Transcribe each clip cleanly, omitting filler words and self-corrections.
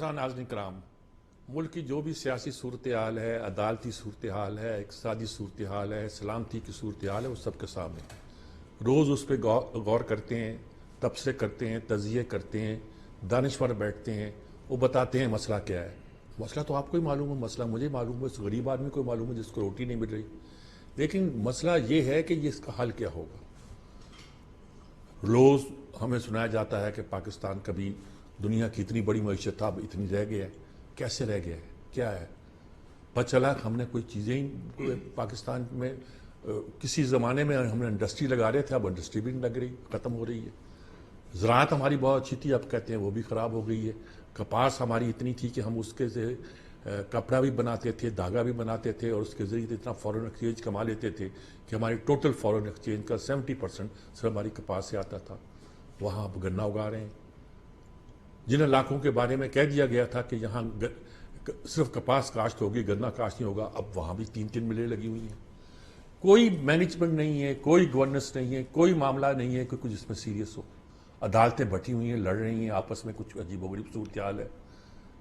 ناظرین کرام، ملک کی جو بھی سیاسی صورتحال ہے، عدالتی صورتحال ہے، اقتصادی صورتحال ہے، سلامتی کی صورتحال ہے، وہ سب کے سامنے روز اس پہ غور کرتے ہیں، تبصرے کرتے ہیں، تجزیے کرتے ہیں، دانشور بیٹھتے ہیں، وہ بتاتے ہیں مسئلہ کیا ہے۔ مسئلہ تو آپ کو ہی معلوم ہے، مسئلہ مجھے معلوم ہے، اس غریب آدمی کو معلوم ہے جس کو روٹی نہیں مل رہی، لیکن مسئلہ یہ ہے کہ اس کا حل کیا ہوگا۔ روز ہمیں سنایا جاتا ہے کہ پاکستان کبھی دنیا کی اتنی بڑی معیشت تھا، اب اتنی رہ گیا ہے۔ کیسے رہ گیا ہے؟ کیا ہے؟ پتہ چلا ہم نے کوئی چیزیں ہی پاکستان میں کسی زمانے میں ہم نے انڈسٹری لگا رہے تھے، اب انڈسٹری بھی نہیں لگ رہی، ختم ہو رہی ہے۔ زراعت ہماری بہت اچھی تھی، اب کہتے ہیں وہ بھی خراب ہو گئی ہے۔ کپاس ہماری اتنی تھی کہ ہم اس کے سے کپڑا بھی بناتے تھے، دھاگا بھی بناتے تھے، اور اس کے ذریعے اتنا فورن ایکسچینج کما لیتے تھے کہ ہماری ٹوٹل فورن ایکسچینج کا 70% صرف ہماری کپاس سے آتا تھا۔ وہاں اب گنا اگا رہے ہیں۔ جن علاقوں کے بارے میں کہہ دیا گیا تھا کہ یہاں صرف کپاس کاشت ہوگی، گنا کاشت نہیں ہوگا، اب وہاں بھی 3 ملیں لگی ہوئی ہیں۔ کوئی مینجمنٹ نہیں ہے، کوئی گورننس نہیں ہے، کوئی معاملہ نہیں ہے کہ کچھ اس میں سیریس ہو۔ عدالتیں بٹھی ہوئی ہیں، لڑ رہی ہیں آپس میں، کچھ عجیب و غریب صورتحال ہے۔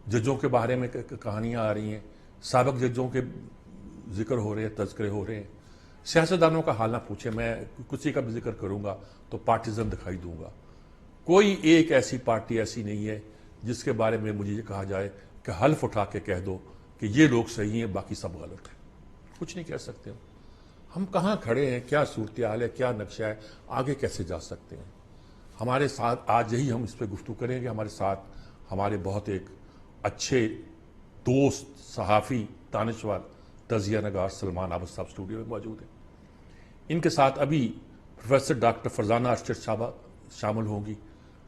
ججوں کے بارے میں کہانیاں آ رہی ہیں، سابق ججوں کے ذکر ہو رہے ہیں، تذکرے ہو رہے ہیں۔ سیاستدانوں کا حال نہ پوچھیں، میں کسی کا بھی ذکر کروں گا تو پارٹیزن دکھائی دوں گا۔ کوئی ایک ایسی پارٹی ایسی نہیں ہے جس کے بارے میں مجھے یہ کہا جائے کہ حلف اٹھا کے کہہ دو کہ یہ لوگ صحیح ہیں، باقی سب غلط ہیں۔ کچھ نہیں کہہ سکتے ہم کہاں کھڑے ہیں، کیا صورتحال ہے، کیا نقشہ ہے، آگے کیسے جا سکتے ہیں۔ ہمارے ساتھ آج یہی ہم اس پہ گفتگو کریں گے۔ ہمارے ساتھ ہمارے بہت ایک اچھے دوست، صحافی، دانشور، تجزیہ نگار سلمان عابد صاحب اسٹوڈیو میں موجود ہیں۔ ان کے ساتھ ابھی پروفیسر ڈاکٹر فرزانہ ارشد صاحبہ شامل ہوں گی۔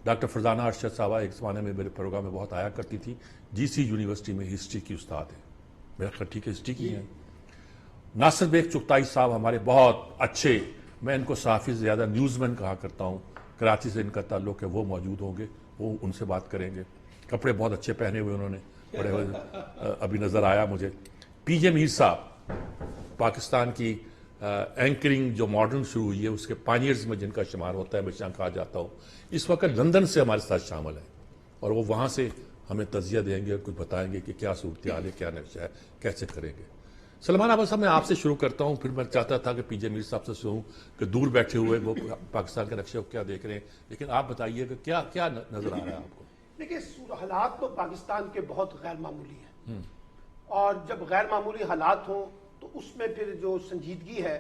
ڈاکٹر فرزانہ ارشد صاحبہ ایک زمانے میں میرے پروگرام میں بہت آیا کرتی تھی، جی سی یونیورسٹی میں ہسٹری کی استاد ہیں، میرا خیال ٹھیک ہے ہسٹری کی ہیں۔ ناصر بیگ چغتائی صاحب ہمارے بہت اچھے، میں ان کو صحافی سے زیادہ نیوز مین کہا کرتا ہوں، کراچی سے ان کا تعلق ہے، وہ موجود ہوں گے، وہ ان سے بات کریں گے۔ کپڑے بہت اچھے پہنے ہوئے انہوں نے، بڑے ابھی نظر آیا مجھے۔ پی جے میر صاحب، پاکستان کی اینکرنگ جو ماڈرن شروع ہوئی ہے اس کے پائنیئرز میں جن کا شمار ہوتا ہے، میں کہا جاتا ہوں، اس وقت لندن سے ہمارے ساتھ شامل ہیں، اور وہ وہاں سے ہمیں تجزیہ دیں گے اور کچھ بتائیں گے کہ کیا صورتحال ہے، کیا نقشہ ہے، کیسے کریں گے۔ سلمان عابد صاحب میں آپ سے شروع کرتا ہوں، پھر میں چاہتا تھا کہ پی جے میر صاحب سے سنوں کہ دور بیٹھے ہوئے وہ پاکستان کے نقشے کو کیا دیکھ رہے ہیں، لیکن آپ بتائیے کہ کیا نظر آ رہا ہے آپ کو؟ دیکھیں، حالات تو پاکستان کے بہت غیر معمولی ہیں، اور جب غیر معمولی حالات ہوں تو اس میں پھر جو سنجیدگی ہے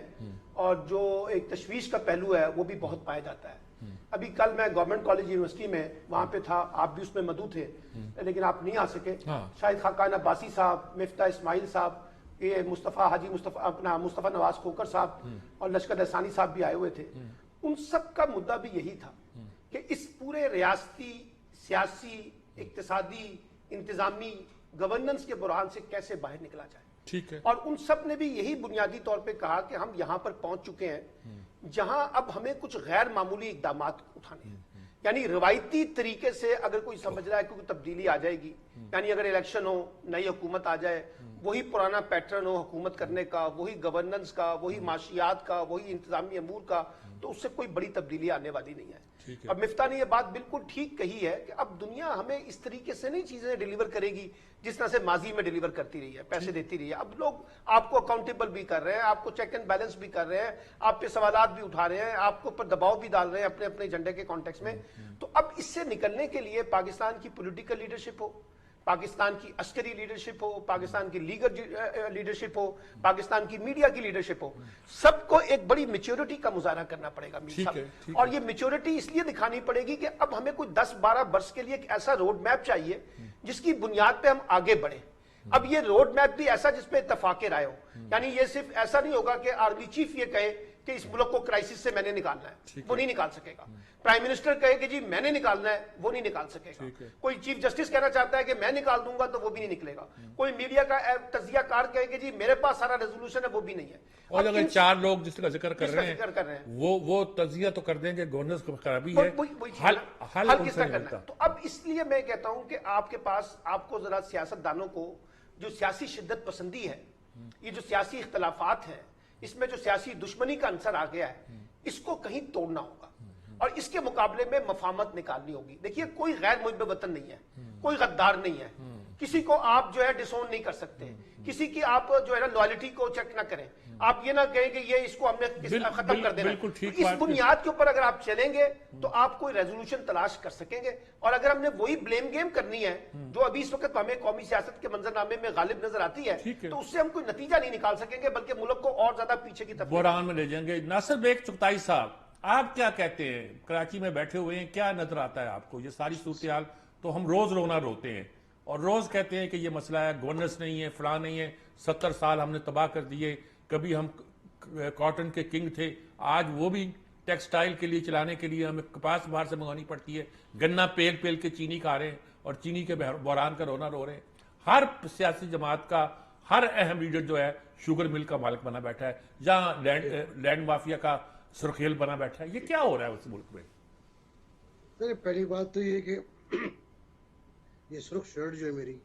اور جو ایک تشویش کا پہلو ہے وہ بھی بہت پایا جاتا ہے۔ ابھی کل میں گورنمنٹ کالج یونیورسٹی میں وہاں پہ تھا، آپ بھی اس میں مدعو تھے لیکن آپ نہیں آ سکے۔ شاہد خاقان عباسی صاحب، مفتاح اسماعیل صاحب، یہ مصطفیٰ نواز کھوکر صاحب اور لشکر احسانی صاحب بھی آئے ہوئے تھے۔ ان سب کا مدعا بھی یہی تھا کہ اس پورے ریاستی، سیاسی، اقتصادی، انتظامی، گورننس کے بحران سے کیسے باہر نکلا جائے۔ ٹھیک ہے۔ اور ان سب نے بھی یہی بنیادی طور پہ کہا کہ ہم یہاں پر پہنچ چکے ہیں جہاں اب ہمیں کچھ غیر معمولی اقدامات اٹھانے ہیں۔ یعنی روایتی طریقے سے اگر کوئی سمجھ رہا ہے کہ کوئی تبدیلی آ جائے گی، یعنی اگر الیکشن ہو، نئی حکومت آ جائے، وہی پرانا پیٹرن ہو حکومت کرنے کا، وہی گورننس کا، وہی معاشیات کا، وہی انتظامی امور کا، تو اس سے کوئی بڑی تبدیلی آنے والی نہیں ہے۔ اب مفتاح نے یہ بات بالکل ٹھیک کہی ہے کہ اب دنیا ہمیں اس طریقے سے نہیں چیزیں ڈیلیور کرے گی جس طرح سے ماضی میں ڈیلیور کرتی رہی ہے، پیسے دیتی رہی ہے۔ اب لوگ آپ کو اکاؤنٹیبل بھی کر رہے ہیں، آپ کو چیک اینڈ بیلنس بھی کر رہے ہیں، آپ پہ سوالات بھی اٹھا رہے ہیں، آپ کو اوپر دباؤ بھی ڈال رہے ہیں اپنے اپنے ایجنڈے کے کانٹیکس میں۔ تو اب اس سے نکلنے کے لیے پاکستان کی پولیٹیکل لیڈرشپ ہو، پاکستان کی عسکری لیڈرشپ ہو، پاکستان کی لیگل لیڈرشپ ہو، پاکستان کی میڈیا کی لیڈرشپ ہو، سب کو ایک بڑی میچورٹی کا مظاہرہ کرنا پڑے گا میر صاحب۔ اور یہ میچورٹی اس لیے دکھانی پڑے گی کہ اب ہمیں کوئی 10-12 برس کے لیے ایک ایسا روڈ میپ چاہیے جس کی بنیاد پہ ہم آگے بڑھیں۔ اب یہ روڈ میپ بھی ایسا جس پہ اتفاق رائے ہو، یعنی یہ صرف ایسا نہیں ہوگا کہ آرمی چیف یہ کہے کہ اس ملک کو کرائسس سے میں نے نکالنا ہے، وہ نہیں نکال سکے گا۔ پرائم منسٹر کہے کہ جی میں نے نکالنا ہے، وہ نہیں نکال سکے گا۔ کوئی چیف جسٹس کہنا چاہتا ہے کہ میں نکال دوں گا، تو وہ بھی نہیں نکلے گا۔ کوئی میڈیا کا تجزیہ کار کہے کہ جی میرے پاس سارا ریزولوشن ہے، وہ بھی نہیں ہے۔ اور اگر 4 لوگ جس کا ذکر کر رہے ہیں وہ تجزیہ تو کر دیں گے گورننس کی خرابی ہے، حل کس طرح کرنا ہے۔ تو اب اس لیے میں کہتا ہوں کہ آپ کے پاس، آپ کو ذرا سیاست دانوں کو جو سیاسی شدت پسندی ہے، یہ جو سیاسی اختلافات ہیں، اس میں جو سیاسی دشمنی کا عنصر آ گیا ہے، اس کو کہیں توڑنا ہوگا۔ اور اس کے مقابلے میں مفاہمت نکالنی ہوگی. دیکھیے کوئی غیر محب وطن نہیں ہے, کوئی غدار نہیں ہے, کسی کو آپ جو ہے ڈسون نہیں کر سکتے, کسی کی آپ جو ہے نا لوائلٹی کو چیک نہ کریں. آپ یہ نہ کہیں کہ یہ اس کو ہم نے ختم کر دینا. اس بنیاد کے اوپر اگر آپ چلیں گے تو آپ کوئی ریزولوشن تلاش کر سکیں گے. اور اگر ہم نے وہی بلیم گیم کرنی ہے جو ابھی اس وقت ہمیں قومی سیاست کے منظرنامے میں غالب نظر آتی ہے, تو اس سے ہم کوئی نتیجہ نہیں نکال سکیں گے, بلکہ ملک کو اور زیادہ پیچھے کی طرف بحران میں لے جائیں گے. ناصر بیگ چغتائی صاحب, آپ کیا کہتے ہیں؟ کراچی میں بیٹھے ہوئے ہیں, کیا نظر آتا ہے آپ کو؟ یہ ساری صورتحال تو ہم روز رونا روتے ہیں اور روز کہتے ہیں کہ یہ مسئلہ ہے, گورننس نہیں ہے, فلاں نہیں ہے, 70 سال ہم نے تباہ کر دیے. کبھی ہم کاٹن کے کنگ تھے, آج وہ بھی ٹیکسٹائل کے لیے چلانے کے لیے ہمیں کپاس باہر سے منگوانی پڑتی ہے. گنا پیل پیل کے چینی کھا رہے ہیں اور چینی کے بحران کا رونا رو رہے ہیں. ہر سیاسی جماعت کا ہر اہم لیڈر جو ہے شوگر مل کا مالک بنا بیٹھا ہے, جہاں لینڈ مافیا کا سرخیل بنا بیٹھا ہے. یہ کیا ہو رہا ہے اس ملک میں؟ پہلی بات تو یہ کہ یہ سرخ شرٹ جو ہے میری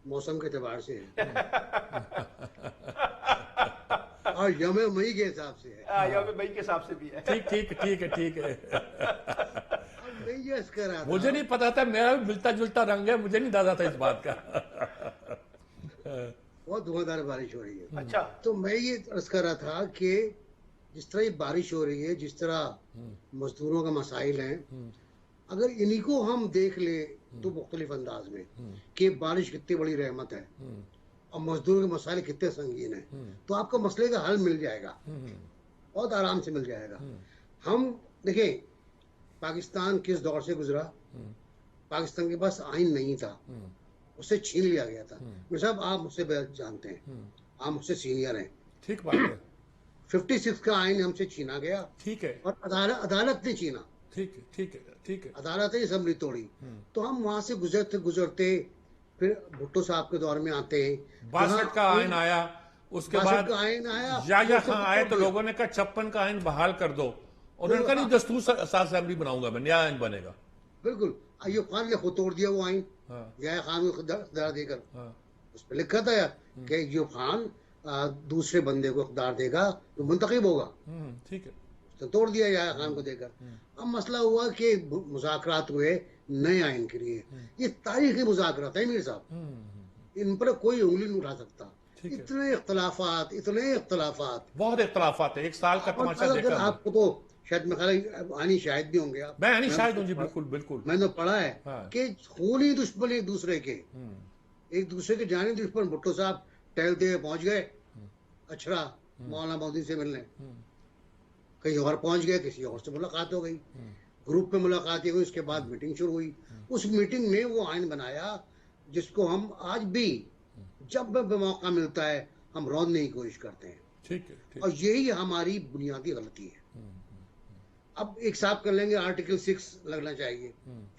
موسم کے اعتبار سے ہے اور یوم مئی کے حساب سے ہے. یوم مئی کے حساب سے بھی ہے. ٹھیک ہے. میں یہ عرض کر رہا تھا, مجھے نہیں پتا تھا, میرا بھی ملتا جلتا رنگ ہے, مجھے نہیں اندازہ تھا اس بات کا. بہت دھواں بارش ہو رہی ہے. اچھا, تو میں یہ عرض کر رہا تھا کہ جس طرح یہ بارش ہو رہی ہے, جس طرح مزدوروں کا مسائل ہیں, اگر انہی کو ہم دیکھ لیں تو مختلف انداز میں کہ بارش کتنی بڑی رحمت ہے اور مزدوروں کے مسائل کتنے سنگین ہیں, تو آپ کو مسئلے کا حل مل جائے گا, بہت آرام سے مل جائے گا. ہم دیکھیں پاکستان کس دور سے گزرا. پاکستان کے پاس آئین نہیں تھا, اسے چھین لیا گیا تھا. میرے صاحب آپ مجھ سے بہت جانتے ہیں, آپ مجھ سے سینئر ہیں. ٹھیک بات ہے. 56 کا آئین ہم سے چھینا گیا, ٹھیک ہے, اور عدالت نے چھینا. ٹھیک ہے. عدالت نے اسمبلی توڑی. تو ہم وہاں سے گزرتے پھر بھٹو صاحب کے دور میں آتے ہیں. 62 کا آئین آیا, اس کے بعد کا آئین آیا, یحییٰ خان آئے تو لوگوں نے کہا 56 کا آئین بحال کر دو, اور انہوں نے کہا نہیں, دستور اسمبلی بناؤں گا میں, نیا آئین بنے گا. بالکل. ایوب خان نے خود توڑ دیا وہ آئین, یحییٰ خان کو اقتدار دے کر. اس پہ لکھا تھا کہ ایوب خان دوسرے بندے کو اقتدار دے گا جو منتخب ہوگا. ٹھیک ہے, تو توڑ دیا یحییٰ خان کو دے کر. اب مسئلہ ہوا کہ مذاکرات ہوئے نئے آئین کے لیے. یہ تاریخی مذاکرات ہیں میر صاحب, ان پر کوئی انگلی نہیں اٹھا سکتا. اتنے اختلافات بہت اختلافات ہیں. ایک سال کا تماشا دیکھا آپ کو, تو شاید میں خیال آنی شاہد بھی ہوں گے آپ. میں آنی شاہد ہوں جی, بالکل. میں نے پڑھا ہے کہ خونی دشمن ایک دوسرے کے جانے دشمن. بھٹو صاحب ٹہلتے ہوئے پہنچ گئے اچھرا مولانا مودودی سے ملنے, کہیں اور پہنچ گئے, کسی اور سے ملاقات ہو گئی, گروپ پہ ملاقات ہوئی, اس کے بعد میٹنگ شروع ہوئی. اس میٹنگ میں وہ آئین بنایا جس کو ہم آج بھی جب بھی موقع ملتا ہے ہم روندنے کی کوشش کرتے ہیں. ٹھیک ہے. اور یہی ہماری بنیادی غلطی ہے. اب ایک صاحب کر لیں گے آرٹیکل 6 لگنا چاہیے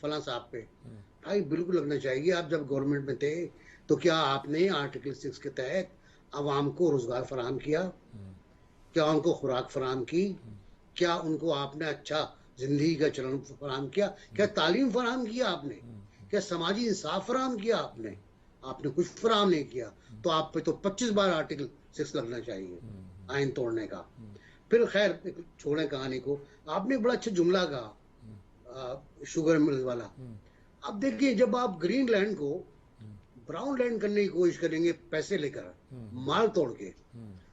فلاں صاحب پہ. بھائی بالکل لگنا چاہیے. آپ جب گورنمنٹ میں تھے تو کیا آپ نے آرٹیکل 6 کے تحت عوام کو روزگار فراہم کیا؟ کیا ان کو خوراک فراہم کی؟ کیا ان کو آپ نے اچھا زندگی کا چلن فراہم کیا؟ کیا تعلیم فراہم کیا آپ نے؟ کیا سماجی انصاف فراہم کیا آپ نے؟ آپ نے کچھ فراہم نہیں کیا. تو آپ پہ تو 25 بار آرٹیکل 6 لگنا چاہیے آئین توڑنے کا. پھر خیر چھوڑیں کہانی کو. آپ نے بڑا اچھا جملہ کہا شوگر مل والا. اب دیکھیے جب آپ گرین لینڈ کو براؤن لینڈ کرنے کی کوشش کریں گے پیسے لے کر, مال توڑ کے,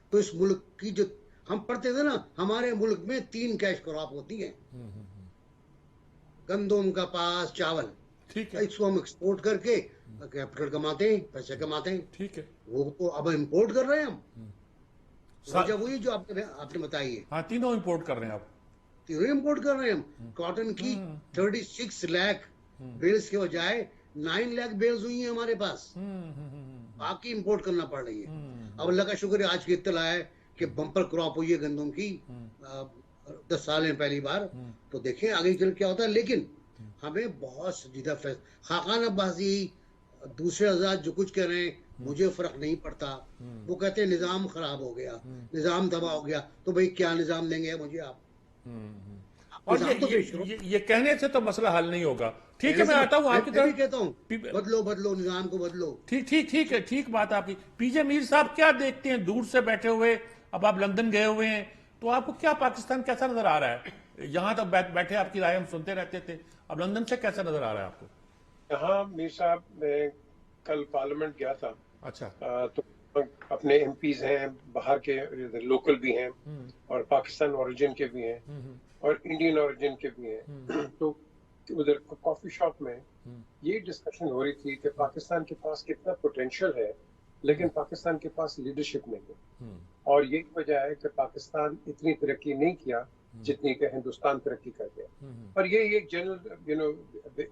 تو اس ملک کی جو ہم پڑھتے تھے نا, ہمارے ملک میں 3 کیش کراپ ہوتی ہیں, گندم, کپاس, چاول. ٹھیک ہے, اس کو ہم ایکسپورٹ کر کے کیپٹل کماتے ہیں, پیسے کماتے ہیں. ٹھیک ہے. وہ تو اب امپورٹ کر رہے ہیں ہم. وجہ وہی جو آپ نے بتائی ہے. ہاں, تینوں امپورٹ کر رہے ہیں آپ. تینوں امپورٹ کر رہے ہیں ہم. کاٹن کی 36 لاکھ بیلز کے بجائے 9 لاکھ بیلز ہوئی ہیں ہمارے پاس, باقی امپورٹ کرنا پڑ رہی ہے. اب اللہ کا شکر ہے آج کی اطلاع ہے کہ بمپر کراپ ہوئی ہے گندم کی 10 سال میں پہلی بار. تو دیکھیں آگے چل کیا ہوتا ہے. لیکن ہمیں بہت سنجیدہ خاقانہ بازی, دوسرے آزاد جو کچھ کہہ رہے ہیں مجھے فرق نہیں پڑتا. وہ کہتے ہیں نظام خراب ہو گیا, نظام تباہ ہو گیا. تو بھئی کیا نظام دیں گے مجھے آپ؟ اور یہ کہنے سے تو مسئلہ حل نہیں ہوگا. ٹھیک ہے, میں آتا ہوں آپ کی طرف. کہتا ہوں بدلو نظام کو بدلو. ٹھیک ہے, ٹھیک بات آپ کی. پی جے میر صاحب کیا دیکھتے ہیں دور سے بیٹھے ہوئے؟ اب آپ لندن گئے ہوئے ہیں, تو آپ کو کیا پاکستان کیسا نظر آ رہا ہے یہاں تک بیٹھے آپ کی رائے ہم سنتے رہتے تھے، اب لندن سے کیسا نظر آ رہا ہے آپ کو؟ یہاں میر صاحب میں کل پارلیمنٹ گیا تھا، اچھا، تو اپنے ایم پیز ہیں باہر کے، لوکل بھی ہیں اور پاکستان اوریجن کے بھی ہیں اور انڈین اوریجن کے بھی ہیں، تو ادھر کافی شاپ میں یہ ڈسکشن ہو رہی تھی کہ پاکستان کے پاس کتنا پوٹینشیل ہے لیکن پاکستان کے پاس لیڈرشپ نہیں ہے، اور یہی وجہ ہے کہ پاکستان اتنی ترقی نہیں کیا جتنی کہ ہندوستان ترقی کر گیا، اور یہ ایک جنرل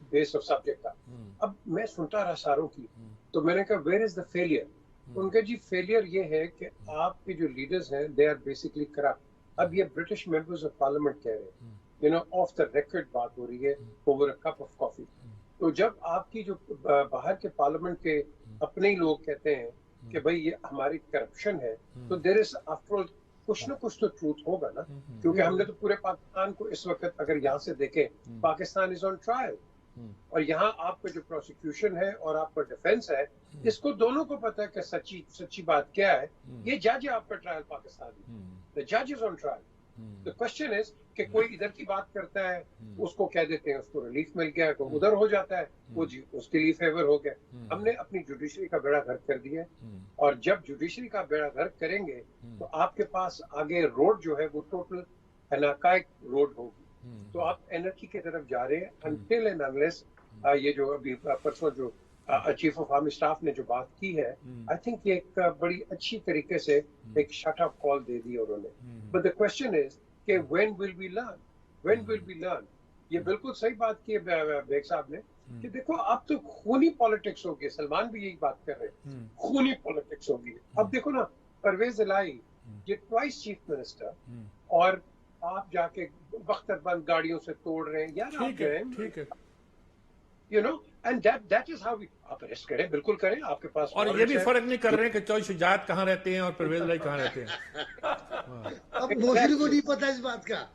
بیس آف سبجیکٹ تھا۔ اب میں سنتا رہا ساروں کی، تو میں نے کہا ویئر از دا فیلئر؟ ان کا جی فیلئر یہ ہے کہ آپ کے جو لیڈرز ہیں دے آر بیسکلی کرپٹ۔ اب یہ برٹش ممبرز آف پارلیمنٹ کہہ رہے ہیں، آف دا ریکارڈ بات ہو رہی ہے، over a cup of coffee. تو جب آپ کی جو باہر کے پارلیمنٹ کے اپنے ہی لوگ کہتے ہیں کہ بھئی یہ ہماری کرپشن ہے، تو دیر از آفٹر آل کچھ نہ کچھ تو ٹروتھ ہوگا نا، کیونکہ ہم نے تو پورے پاکستان کو اس وقت اگر یہاں سے دیکھیں، پاکستان از آن ٹرائل، اور یہاں آپ کا جو پروسیکیوشن ہے اور آپ کا ڈیفینس ہے، اس کو دونوں کو پتا ہے کہ سچی بات کیا ہے۔ یہ جج ہے آپ کا trial Pakistani, the judge is on trial. The question is کہ کوئی ادھر کی بات کرتا ہے، اس کو کہہ دیتے ہیں اس کو ریلیف مل گیا، تو ادھر ہو جاتا ہے وہ جی اس کے لیے فیور ہو گیا۔ ہم نے اپنی جوڈیشری کا بیڑا غرق کر دیا ہے، اور جب جوڈیشری کا بیڑا غرق کریں گے تو آپ کے پاس آگے روڈ جو ہے وہ ٹوٹل انارکائک روڈ ہوگی، تو آپ انرجی کی طرف جا رہے ہیں until and unless یہ جو ابھی پرسوں جو چیف آف آرمی اسٹاف نے جو بات کی ہے، آئی تھنک یہ ایک بڑی اچھی طریقے سے ایک شٹ اپ کال دے دی انہوں نے۔ بٹ دا کوشچن از کہ وین ول وی لرن؟ یہ بالکل صحیح بات کی ہے بیگ صاحب نے کہ دیکھو اب تو خونی پالیٹکس ہوگی، سلمان بھی یہی بات کر رہے ہیں، خونی پالیٹکس ہوگی۔ اب دیکھو نا، پرویز الہی یہ ٹوائس چیف منسٹر، اور آپ جا کے وقت بند گاڑیوں سے توڑ رہے ہیں یار، آپ جو ہے and that is how آپ ریسٹ کریں، بالکل کریں، آپ کے پاس اور یہ بھی فرق نہیں کر رہے ہیں کہ چوئی شجاعت کہاں رہتے ہیں اور پرویز الہی کہاں رہتے ہیں۔ اب موسری کو نہیں پتا اس بات کا،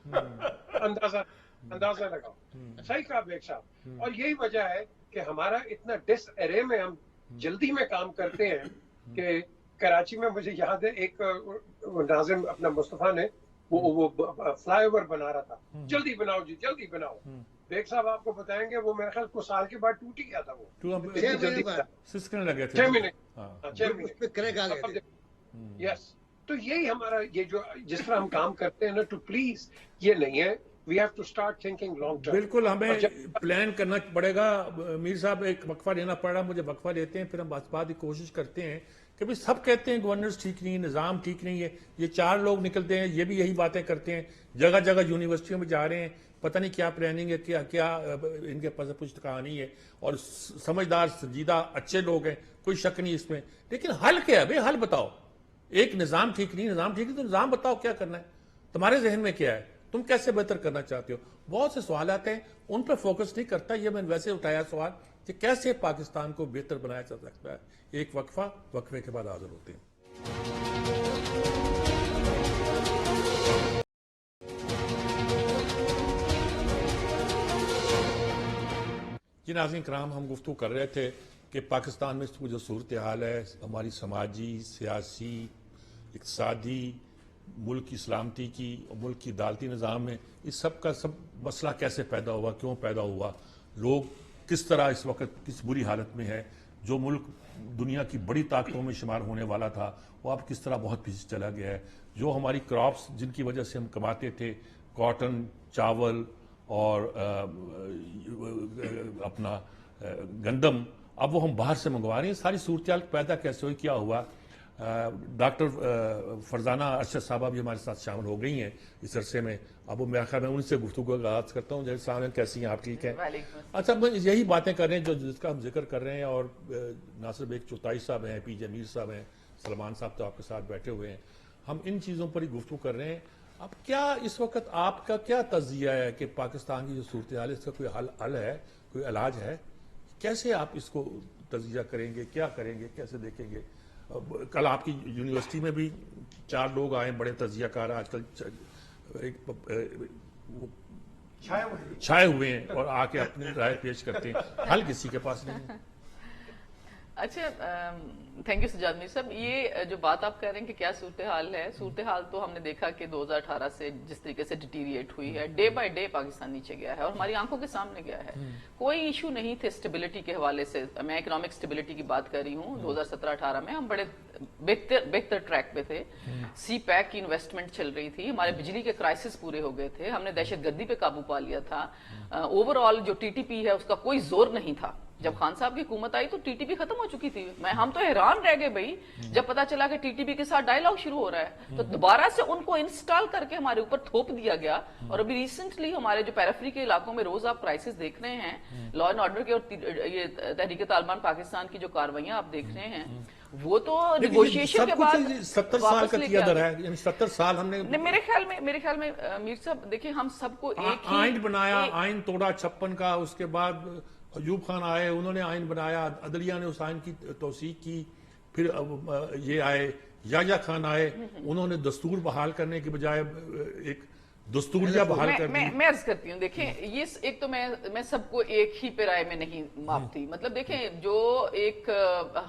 اندازہ لگاؤ۔ صحیح کہا بیگ صاحب، اور یہی وجہ ہے کہ ہمارا اتنا ڈس ارے میں ہم جلدی میں کام کرتے ہیں کہ کراچی میں مجھے یاد ہے ایک ناظم اپنا مصطفیٰ نے وہ فلائی اوور بنا رہا تھا، جلدی بناؤ جی جلدی بناؤ۔ بیگ صاحب آپ کو بتائیں گے وہ میرے خیال کو سال کے بعد ٹوٹ ہی گیا تھا، وہ 6 مہینے بعد سسکنے لگے تھے، 6 مہینے اس پہ کریک آ گئے تھے۔ یس، تو یہی ہمارا یہ جو جس طرح ہم کام کرتے ہیں نا، ٹو پلیز یہ نہیں ہے، we have to start thinking long term. بالکل ہمیں پلان کرنا پڑے گا۔ میر صاحب ایک وقفہ لینا پڑ رہا، مجھے وقفہ لیتے ہیں، پھر ہم بات کی کوشش کرتے ہیں کہ بھی سب کہتے ہیں گورنرز ٹھیک نہیں ہے، نظام ٹھیک نہیں ہے، یہ 4 لوگ نکلتے ہیں یہ بھی یہی باتیں کرتے ہیں، جگہ جگہ یونیورسٹیوں میں جا رہے ہیں، پتہ نہیں کیا پلاننگ ہے، کیا ان کے پاس کچھ کہانی ہے، اور سمجھدار سنجیدہ اچھے لوگ ہیں، کوئی شک نہیں اس میں، لیکن حل کیا ہے بھائی؟ حل بتاؤ۔ ایک نظام ٹھیک نہیں تو نظام بتاؤ کیا کرنا ہے، تمہارے ذہن میں کیا ہے، تم کیسے بہتر کرنا چاہتے ہو؟ بہت سے سوالات ہیں، ان پہ فوکس نہیں کرتا۔ یہ میں ویسے اٹھایا سوال کہ کیسے پاکستان کو بہتر بنایا جا سکتا ہے۔ ایک وقفے کے بعد حاضر ہوتے ہیں۔ جی ناظرین کرام، ہم گفتگو کر رہے تھے کہ پاکستان میں جو صورتحال ہے، ہماری سماجی، سیاسی، اقتصادی، ملک کی سلامتی کی اور ملک کی عدالتی نظام میں، اس سب کا مسئلہ کیسے پیدا ہوا، کیوں پیدا ہوا، لوگ کس طرح اس وقت کس بری حالت میں ہے، جو ملک دنیا کی بڑی طاقتوں میں شمار ہونے والا تھا وہ اب کس طرح بہت پیچھے چلا گیا ہے، جو ہماری کراپس جن کی وجہ سے ہم کماتے تھے، کاٹن، چاول اور اپنا گندم، اب وہ ہم باہر سے منگوا رہے ہیں۔ ساری صورتحال پیدا کیسے ہوئی، کیا ہوا؟ ڈاکٹر فرزانہ ارشد صاحبہ بھی ہمارے ساتھ شامل ہو گئی ہیں اس عرصے میں۔ اب وہ میرا خیال میں ان سے گفتگو کا آغاز کرتا ہوں۔ السلام علیکم، کیسی ہیں آپ؟ ٹھیک ہے؟ اچھا، یہی باتیں کر رہے ہیں جس کا ہم ذکر کر رہے ہیں، اور ناصر بیگ چوتائی صاحب ہیں، پی جے میر صاحب ہیں، سلمان صاحب تو آپ کے ساتھ بیٹھے ہوئے ہیں، ہم ان چیزوں پر ہی گفتگو کر رہے ہیں۔ اب کیا اس وقت آپ کا کیا تجزیہ ہے کہ پاکستان کی جو صورتحال ہے اس کا کوئی حل ہے، کوئی علاج ہے؟ کیسے آپ اس کو تجزیہ کریں گے، کیا کریں گے، کیسے دیکھیں گے؟ کل آپ کی یونیورسٹی میں بھی 4 لوگ آئے بڑے تجزیہ کار، آج کل چھائے ہوئے ہیں اور آ کے اپنی رائے پیش کرتے ہیں، حل کسی کے پاس نہیں ہے۔ اچھا تھینک یو سجاد میر صاحب. یہ جو بات آپ کہہ رہے ہیں کہ کیا صورتحال ہے، صورتحال تو ہم نے دیکھا کہ 2018 سے جس طریقے سے ڈیٹیریٹ ہوئی ہے، ڈے بائی ڈے پاکستان نیچے گیا ہے اور ہماری آنکھوں کے سامنے گیا ہے. کوئی ایشو نہیں تھے اسٹیبلٹی کے حوالے سے، میں اکنامک اسٹیبلٹی کی بات کر رہی ہوں. 2017-18 میں ہم بڑے بہتر ٹریک پہ تھے. سی پیک کی انویسٹمنٹ چل رہی تھی، ہمارے بجلی کے کرائسس پورے ہو گئے تھے، ہم نے دہشت گردی پہ قابو پا لیا تھا. اوور آل جو ٹی ٹی پی ہے اس کا کوئی زور نہیں تھا. جب خان صاحب کی حکومت آئی تو ٹی ٹی پی ختم ہو چکی تھی. ہم تو حیران رہ گئے بھائی جب پتا چلا کہ ٹی ٹی پی کے ساتھ ڈائلاگ شروع ہو رہا ہے، تو دوبارہ سے ان کو انسٹال کر کے ہمارے اوپر تھوپ دیا گیا. اور ابھی ریسنٹلی ہمارے جو پیریفری کے علاقوں میں روز آپ کرائسس دیکھ رہے ہیں، لا اینڈ آرڈر کے اور یہ تحریک طالبان پاکستان کی جو کاروائیاں آپ دیکھ رہے ہیں، وہ تو نیگوشیشن کے بعد 70 سال کا کیا در ہے، یعنی 70 سال ہم نے میرے خیال میں میر صاحب دیکھیں ہم سب کو ایک ہی آئین بنایا، آئین توڑا 56 کا، اس کے بعد ایوب خان آئے، انہوں نے آئین بنایا، عدلیہ نے اس آئین کی توثیق کی، پھر یہ آئے یحییٰ خان آئے، انہوں نے دستور بحال کرنے کے بجائے ایک دستوریہ بحال کر دی. میں عرض کرتی ہوں دیکھیں یہ ایک تو میں سب کو ایک ہی پہ رائے میں نہیں مانتی. مطلب دیکھیں جو ایک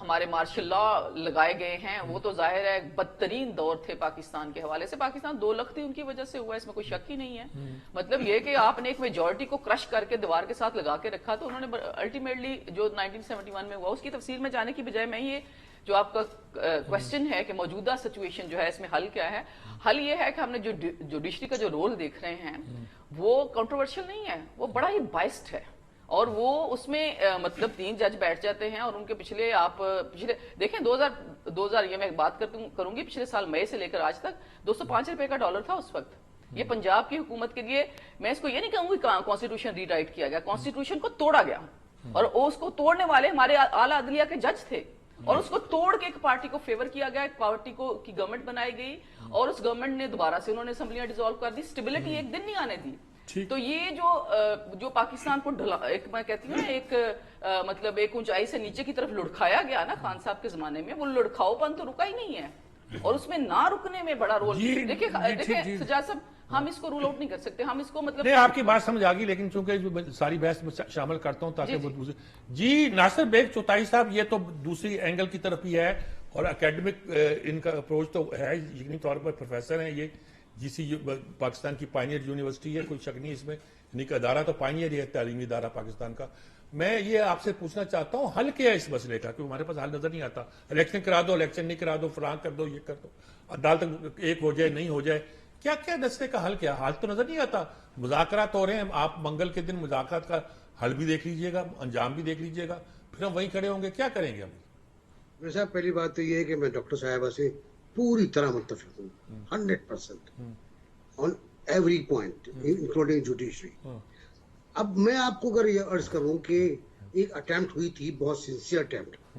ہمارے مارشل لا لگائے گئے ہیں وہ تو ظاہر ہے بدترین دور تھے پاکستان کے حوالے سے. پاکستان 2 لختی ان کی وجہ سے ہوا، اس میں کوئی شک ہی نہیں ہے. مطلب یہ کہ آپ نے ایک میجورٹی کو کرش کر کے دیوار کے ساتھ لگا کے رکھا، تو انہوں نے الٹیمیٹلی جو 1971 میں ہوا اس کی تفصیل میں جانے کی بجائے میں یہ جو آپ کا کوشچن ہے کہ موجودہ سچویشن جو ہے اس میں حل کیا ہے، حل یہ ہے کہ ہم نے جو جوڈیشری کا جو رول دیکھ رہے ہیں وہ کنٹروورشل نہیں ہے، وہ بڑا ہی بائسڈ ہے. اور وہ اس میں مطلب 3 جج بیٹھ جاتے ہیں اور ان کے پچھلے دیکھیں 2000 یہ میں بات کروں گی پچھلے سال مئی سے لے کر آج تک $205 کا ڈالر تھا اس وقت. یہ پنجاب کی حکومت کے لیے میں اس کو یہ نہیں کہوں گی کانسٹیٹیوشن ری رائٹ کیا گیا، کانسٹیٹیوشن کو توڑا گیا اور اس کو توڑنے والے ہمارے اعلیٰ عدلیہ کے جج تھے اور اس کو توڑ کے ایک پارٹی کو فیور کیا گیا، ایک پارٹی کی گورنمنٹ بنائی گئی اور اس گورنمنٹ نے دوبارہ سے انہوں نے اسمبلیاں ڈیزالو کر دی. اسٹیبلٹی ایک دن نہیں آنے دی. تو یہ جو پاکستان کو ایک میں کہتی ہوں ایک مطلب ایک اونچائی سے نیچے کی طرف لڑکھایا گیا نا خان صاحب کے زمانے میں، وہ لڑکھاؤ پن تو رکا ہی نہیں ہے اور اس میں نہ رکنے میں بڑا رول. دیکھیں سجاد صاحب ہم اس کو رول آؤٹ نہیں کر سکتے، ہم اس کو مطلب نہیں آپ کی بات سمجھ آ گئی، لیکن چونکہ ساری بحث میں شامل کرتا ہوں تاکہ وہ جی ناصر بیگ چوتائی صاحب یہ تو دوسری اینگل کی طرف ہی ہے اور اکیڈمک ان کا اپروچ تو ہے، یقینی طور پر پروفیسر ہیں یہ جی پاکستان کی پائنیئر یونیورسٹی ہے، کوئی شک نہیں اس میں، ان کا ادارہ تو پائنیئر ہی ہے تعلیمی ادارہ پاکستان کا. میں یہ آپ سے پوچھنا چاہتا ہوں حل کیا ہے اس مسئلے کا، کیونکہ ہمارے پاس حل نظر نہیں آتا. الیکشن کرا دو، الیکشن نہیں کرا دو، فلاں کر دو، یہ کر دو، عدالت ایک ہو جائے نہیں ہو جائے، کیا کیا مسئلے کا حل کیا؟ حل تو نظر نہیں آتا. مذاکرات ہو رہے ہیں، آپ منگل کے دن مذاکرات کا حل بھی دیکھ لیجئے گا، انجام بھی دیکھ لیجئے گا، پھر ہم وہیں کھڑے ہوں گے. کیا کریں گے ہم؟ میرے صاحب پہلی بات تو یہ ہے کہ میں ڈاکٹر صاحبہ سے پوری طرح متفق ہوں 100% on every point including judiciary. اب میں آپ کو اگر یہ عرض کروں کہ ایک اٹیمپٹ ہوئی تھی، بہت سنسیئر اٹیمپٹ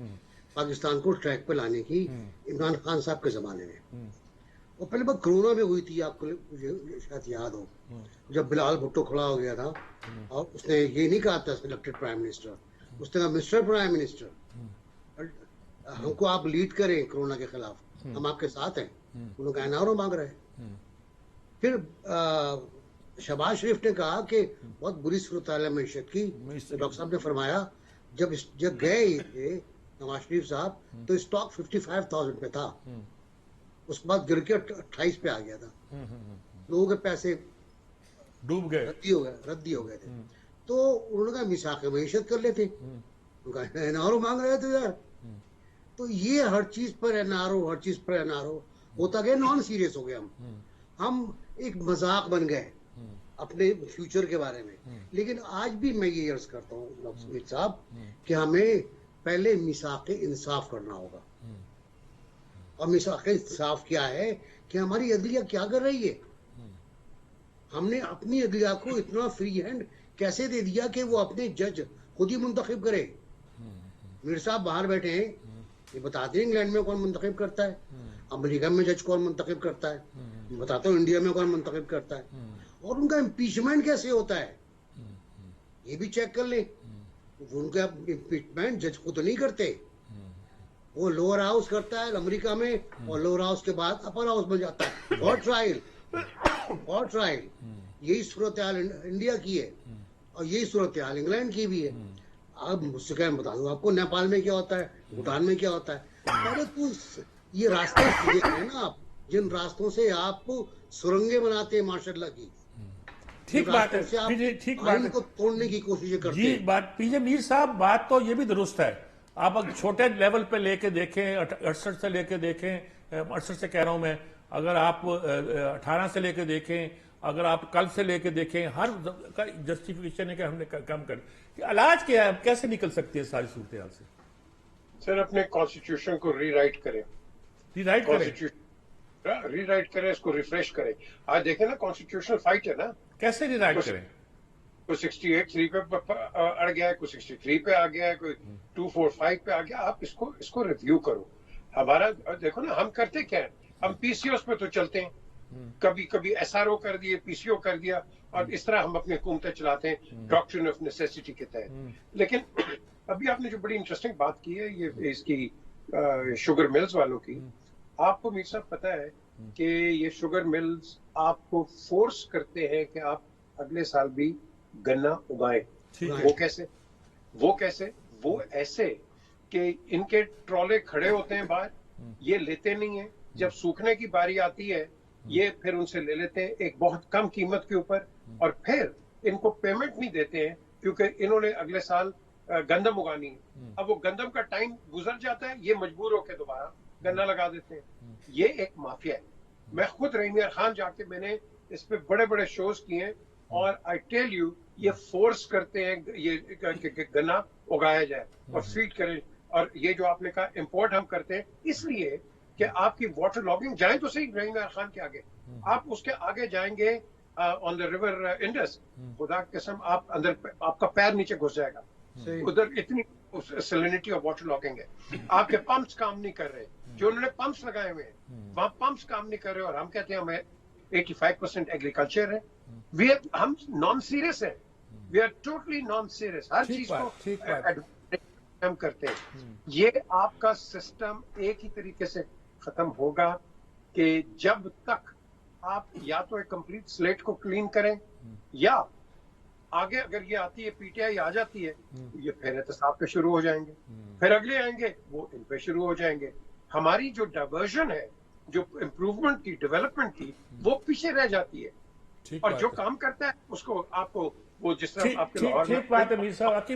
پاکستان کو ٹریک پہ لانے کی عمران خان صاحب کے زمانے میں، اور پہلے بات کرونا میں ہوئی تھی، آپ کو شاید یاد ہو جب بلال بھٹو کھڑا ہو گیا تھا اور اس نے یہ نہیں کہا تھا الیکٹڈ پرائم منسٹر، اس نے کہا مسٹر پرائم منسٹر ہم کو آپ لیڈ کریں کرونا کے خلاف، ہم آپ کے ساتھ ہیں. انہوں نے این آر او مانگ رہے ہیں. پھر شہباز شریف نے کہا کہ بہت بری صورتحال ہے معیشت کی. ڈاکٹر صاحب نے فرمایا جب گئے تھے نواز شریف صاحب تو اسٹاک 55,000 پہ تھا، اس کے بعد گر کے 28 پہ آ گیا تھا، لوگوں کے پیسے ڈوب گئے، ردی ہو گئے تھے. تو انہوں نے کہا میثاق معیشت کر لیتے، این آر او مانگ رہے تھے یار. تو یہ ہر چیز پر این آر او، ہر چیز پر این آر او ہوتا گیا، نان سیریس ہو گیا. ہم ایک مذاق بن گئے اپنے فیوچر کے بارے میں. لیکن آج بھی میں یہ عرض کرتا ہوں ڈاکٹر صاحب کہ ہمیں پہلے میثاق انصاف کرنا ہوگا. اور میثاق انصاف کیا ہے کہ ہماری عدلیہ کیا کر رہی ہے. ہم نے اپنی عدلیہ کو اتنا فری ہینڈ کیسے دے دیا کہ وہ اپنے جج خود ہی منتخب کرے. میر صاحب باہر بیٹھے ہیں، یہ بتاتے ہیں انگلینڈ میں کون منتخب کرتا ہے، امریکہ میں جج کون منتخب کرتا ہے، بتاتا ہوں انڈیا میں کون منتخب کرتا ہے، اور ان کا امپیچمنٹ کیسے ہوتا ہے یہ بھی چیک کر لیں. ان کا امپیچمنٹ جج خود نہیں کرتے، وہ لوور ہاؤس کرتا ہے امریکہ میں، اور لوور ہاؤس کے بعد اپر ہاؤس بن جاتا ہے. اور ٹرائل یہی صورتحال انڈیا کی ہے اور یہی صورتحال انگلینڈ کی بھی ہے. آپ مجھ سے کیا بتا دوں آپ کو نیپال میں کیا ہوتا ہے, بھوٹان میں کیا ہوتا ہے. ارے تو یہ راستے سیدھے ہیں نا, آپ جن راستوں سے آپ سرنگیں بناتے ہیں ماشاء اللہ کی, ٹھیک بات ہے, ٹھیک بات آئین ہے کو توڑنے کی کوششیں کرتے جی. ہیں. بات پی جے میر صاحب, بات تو یہ بھی درست ہے. آپ اگر چھوٹے لیول پہ لے کے دیکھیں, 68 سے لے کے دیکھیں, 68 سے کہہ رہا ہوں میں, اگر آپ 18 سے لے کے دیکھیں, اگر آپ کل سے لے کے دیکھیں, ہر کا جسٹیفیکیشن ہے کہ ہم نے کم کر. علاج کیا ہے, کیسے نکل سکتی ہے ساری صورتحال سے؟ سر اپنے کانسٹیٹیوشن کو ری رائٹ کریں, ری رائٹ کریں. ری رائٹ کریں, اس کو ریفریش کریں. آج دیکھیں نا کانسٹیٹیوشنل فائٹ ہے نا, کیسے ری رائٹ کریں؟ کوئی 68 پہ اڑ گیا ہے, کوئی 63 پہ آ گیا ہے, کوئی 245 پہ آ گیا. آپ اس کو ریویو کرو. ہمارا دیکھو نا, ہم کرتے کیا ہیں, ہم پی سی اوز پہ تو چلتے ہیں, کبھی ایس آر او کر دیے, پی سی او کر دیا, اور اس طرح ہم اپنی حکومتیں چلاتے ہیں ڈاکٹرن آف نیسیسٹی کے تحت. لیکن ابھی آپ نے جو بڑی انٹرسٹنگ بات کی ہے, یہ اس کی شوگر ملز والوں کی, آپ کو میر صاحب پتا ہے کہ یہ شوگر ملز آپ کو فورس کرتے ہیں کہ آپ اگلے سال بھی گنا اگائیں. وہ کیسے وہ ایسے کہ ان کے ٹرولے کھڑے ہوتے ہیں باہر, یہ لیتے نہیں ہیں. جب سوکھنے کی باری آتی ہے یہ پھر ان سے لے لیتے ہیں ایک بہت کم قیمت کے اوپر, اور پھر ان کو پیمنٹ نہیں دیتے ہیں کیونکہ انہوں نے اگلے سال گندم اگانی ہے. اب وہ گندم کا ٹائم گزر جاتا ہے, یہ مجبور ہو کے دوبارہ گنا لگا دیتے ہیں. یہ ایک مافیا ہے. میں خود رحیم خان جا کے میں نے اس پہ بڑے بڑے شوز کیے ہیں, اور آئی ٹیل یو یہ فورس کرتے ہیں یہ گنا اگایا جائے اور فیڈ کریں. اور یہ جو آپ نے کہا امپورٹ ہم کرتے ہیں اس لیے کہ آپ کی واٹر لاگنگ, جائیں تو صحیح رحیم خان کے آگے, آپ اس کے آگے جائیں گے آن دا ریور انڈس, خدا کی قسم آپ اندر آپ کا پیر نیچے گھس جائے گا. ادھر اتنی سیلینٹی آف واٹر لاگنگ ہے. آپ کے پمپس کام نہیں کر رہے, جو انہوں نے پمپس لگائے ہوئے ہیں وہاں پمپس کام نہیں کر رہے, اور ہم کہتے ہیں ہمیں 85% ایگریکلچر ہے. ہم نان سیریس ہیں, we are totally non serious. ہر چیز کو ہم کرتے ہیں. یہ آپ کا سسٹم ایک ہی طریقے سے ختم ہوگا کہ جب تک آپ یا تو ایک کمپلیٹ سلیٹ کو کلین کریں, یا آگے اگر یہ آتی ہے پی ٹی آئی آ جاتی ہے, یہ پھر احتساب پہ شروع ہو جائیں گے, پھر اگلے آئیں گے وہ ان پہ شروع ہو جائیں گے. ہماری جو ڈائیورژن ہے, جو امپروومنٹ کی, ڈیولپمنٹ کی, وہ پیچھے رہ جاتی ہے. اور جو کام کرتا ہے اس کو آپ کو وہ جس طرح آپ کے لاہور میں. ٹھیک بات ہے میر صاحب آپ کی.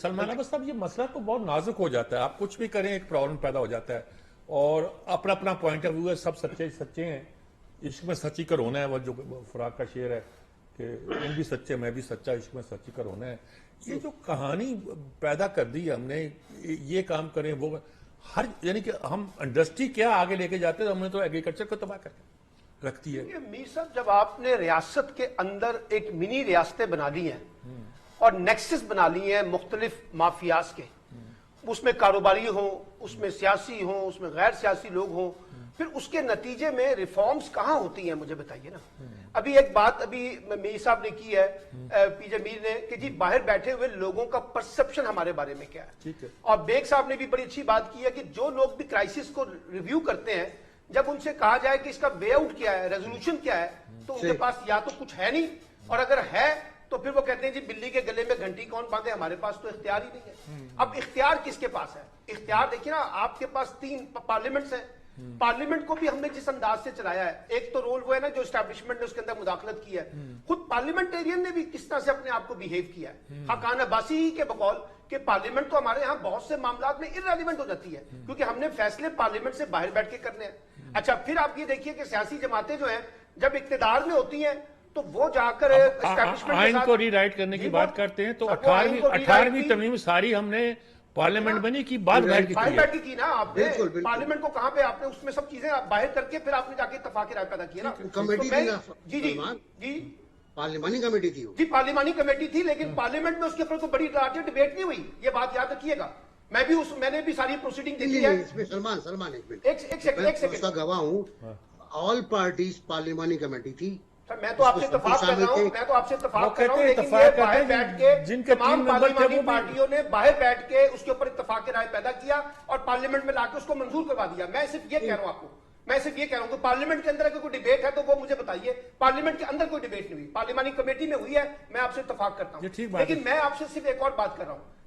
سلمان احمد صاحب, یہ مسئلہ تو بہت نازک ہو جاتا ہے, آپ کچھ بھی کریں ایک پرابلم پیدا ہو جاتا ہے, اور اپنا اپنا پوائنٹ آف ویو ہے, سب سچے ہیں. عشق میں سچی کر ہونا ہے, وہ جو فراق کا شعر ہے کہ تم بھی سچے میں بھی سچا, عشق میں سچی کر ہونا ہے. یہ جو کہانی پیدا کر دی ہم نے, یہ کام کریں وہ, ہر یعنی کہ ہم انڈسٹری کیا آگے لے کے جاتے ہیں, ہم نے تو ایگریکلچر کو تباہ کر کے رکھتی ہے. میر صاحب, جب آپ نے ریاست کے اندر ایک منی ریاستیں بنا لی ہیں اور نیکسس بنا لی ہیں مختلف مافیاز کے, اس میں کاروباری ہوں, اس میں سیاسی ہوں, اس میں غیر سیاسی لوگ ہوں, پھر اس کے نتیجے میں ریفارمز کہاں ہوتی ہیں, مجھے بتائیے نا. ابھی ایک بات ابھی میر صاحب نے کی ہے, پی جے میر نے, کہ جی باہر بیٹھے ہوئے لوگوں کا پرسپشن ہمارے بارے میں کیا ہے. اور بیگ صاحب نے بھی بڑی اچھی بات کی ہے کہ جو لوگ بھی کرائسس کو ریویو کرتے ہیں, جب ان سے کہا جائے کہ اس کا وے آؤٹ کیا ہے, ریزولوشن کیا ہے, تو ان کے پاس یا تو کچھ ہے نہیں, اور اگر ہے تو پھر وہ کہتے ہیں جی بلی کے گلے میں گھنٹی کون باندھے, ہمارے پاس تو اختیار ہی نہیں ہے. اب اختیار کس کے پاس ہے؟ اختیار دیکھیے نا, آپ کے پاس 3 پارلیمنٹس ہیں. پارلیمنٹ کو بھی ہم نے جس انداز سے چلایا ہے, ایک تو رول وہ ہے نا جو اسٹیبلشمنٹ نے اس کے اندر مداخلت کی ہے, خود پارلیمنٹیرین نے بھی کس طرح سے اپنے آپ کو بیہیو کیا ہے. حقان عباسی ہی کے بقول کہ پارلیمنٹ تو ہمارے ہاں بہت سے معاملات میں irrelevant ہو جاتی ہے, کیونکہ ہم نے فیصلے پارلیمنٹ سے باہر بیٹھ کے کرنے ہیں. اچھا, پھر آپ یہ دیکھیے کہ سیاسی جماعتیں جو ہیں جب اقتدار میں ہوتی ہیں تو وہ جا کر آئین کو ری رائٹ کرنے کی بات کرتے ہیں, تو 18ویں ترمیم ساری ہم نے پارلیمنٹ بنی کی باہر بیٹھ کی نا. آپ نے پارلیمنٹ کو کہاں پہ آپ نے اس میں سب چیزیں باہر کر کے پھر آپ نے جا کے اتفاق رائے پیدا کیا نا. کمیٹی جی جی جی پارلیمانی کمیٹی تھی, جی پارلیمانی کمیٹی تھی, لیکن پارلیمنٹ میں اس کے اوپر کوئی بڑی ڈبیٹ نہیں ہوئی, یہ بات یاد رکھیے گا. میں نے بھی ساری پروسیڈنگ دیکھی ہے. اس میں سلمان ایک سیکنڈ اس کا گواہ ہوں, آل پارٹیز پارلیمانی کمیٹی تھی. میں تو آپ سے اتفاق کر رہا ہوں, لیکن یہ باہر بیٹھ کے تمام پارلیمانی پارٹیوں نے باہر بیٹھ کے اس کے اوپر اتفاق رائے پیدا کیا اور پارلیمنٹ میں لا کے اس کو منظور کروا دیا. میں صرف یہ کہہ رہا ہوں آپ کو, میں صرف یہ کہہ رہا ہوں کہ پارلیمنٹ کے اندر اگر کوئی ڈیبیٹ ہے تو وہ مجھے بتائیے. پارلیمنٹ کے اندر کوئی ڈیبیٹ نہیں ہوئی, پارلیمانی کمیٹی میں ہوئی ہے, میں آپ سے اتفاق کرتا ہوں. لیکن میں آپ سے صرف ایک اور بات کر رہا ہوں